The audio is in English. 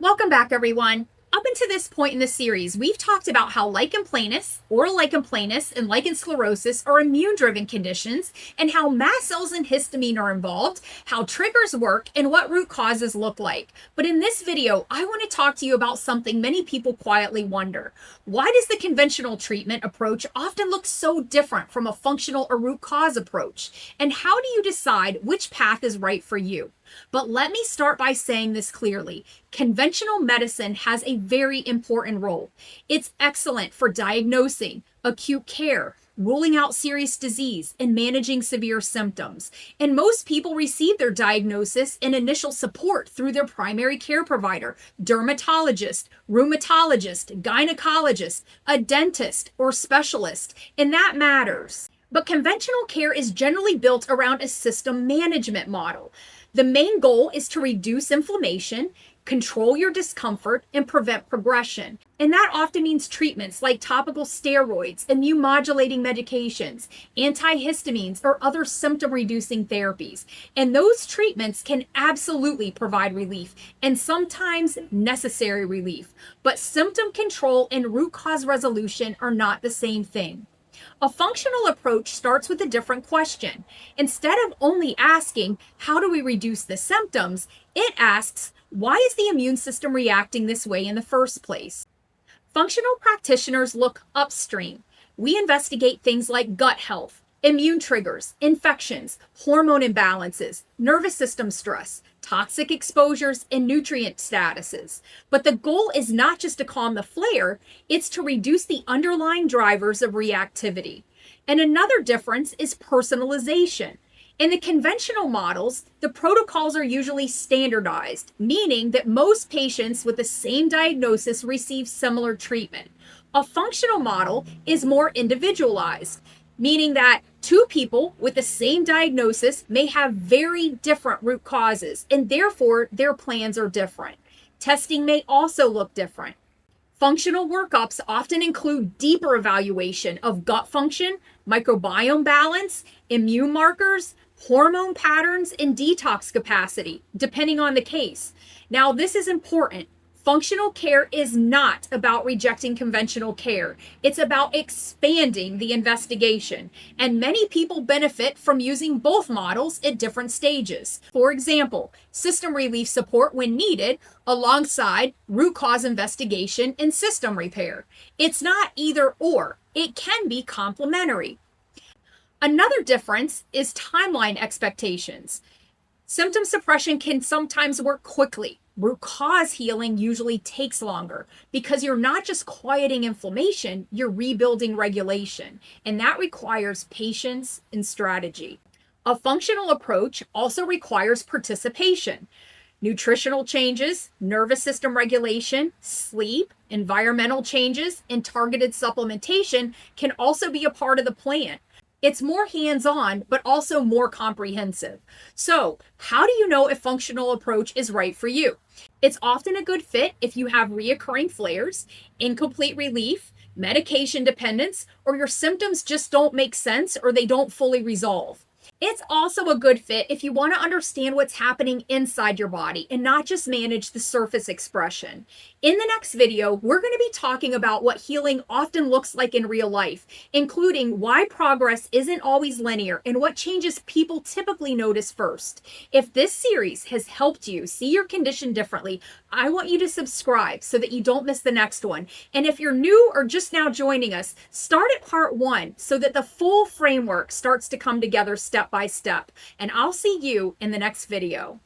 Welcome back, everyone. Up until this point in the series, we've talked about how Lichen Planus, or Lichen Planus, and Lichen Sclerosus are immune-driven conditions, and how mast cells and histamine are involved, how triggers work, and what root causes look like. But in this video, I want to talk to you about something many people quietly wonder. Why does the conventional treatment approach often look so different from a functional or root cause approach? And how do you decide which path is right for you? But let me start by saying this clearly. Conventional medicine has a very important role. It's excellent for diagnosing, acute care, ruling out serious disease, and managing severe symptoms. And most people receive their diagnosis and initial support through their primary care provider, dermatologist, rheumatologist, gynecologist, a dentist, or specialist, and that matters. But conventional care is generally built around a system management model. The main goal is to reduce inflammation, control your discomfort, and prevent progression. And that often means treatments like topical steroids, immune modulating medications, antihistamines, or other symptom reducing therapies. And those treatments can absolutely provide relief and sometimes necessary relief. But symptom control and root cause resolution are not the same thing. A functional approach starts with a different question. Instead of only asking, how do we reduce the symptoms, it asks, why is the immune system reacting this way in the first place? Functional practitioners look upstream. We investigate things like gut health, immune triggers, infections, hormone imbalances, nervous system stress, toxic exposures, and nutrient statuses. But the goal is not just to calm the flare, it's to reduce the underlying drivers of reactivity. And another difference is personalization. In the conventional models, the protocols are usually standardized, meaning that most patients with the same diagnosis receive similar treatment. A functional model is more individualized, meaning that two people with the same diagnosis may have very different root causes, and therefore their plans are different. Testing may also look different. Functional workups often include deeper evaluation of gut function, microbiome balance, immune markers, hormone patterns, and detox capacity, depending on the case. Now, this is important. Functional care is not about rejecting conventional care. It's about expanding the investigation. And many people benefit from using both models at different stages. For example, system relief support when needed, alongside root cause investigation and system repair. It's not either or. It can be complementary. Another difference is timeline expectations. Symptom suppression can sometimes work quickly. Root cause healing usually takes longer because you're not just quieting inflammation, you're rebuilding regulation, and that requires patience and strategy. A functional approach also requires participation. Nutritional changes, nervous system regulation, sleep, environmental changes, and targeted supplementation can also be a part of the plan. It's more hands-on, but also more comprehensive. So, how do you know if functional approach is right for you? It's often a good fit if you have reoccurring flares, incomplete relief, medication dependence, or your symptoms just don't make sense or they don't fully resolve. It's also a good fit if you want to understand what's happening inside your body and not just manage the surface expression. In the next video, we're going to be talking about what healing often looks like in real life, including why progress isn't always linear and what changes people typically notice first. If this series has helped you see your condition differently, I want you to subscribe so that you don't miss the next one. And if you're new or just now joining us, start at part 1 so that the full framework starts to come together step by step. And I'll see you in the next video.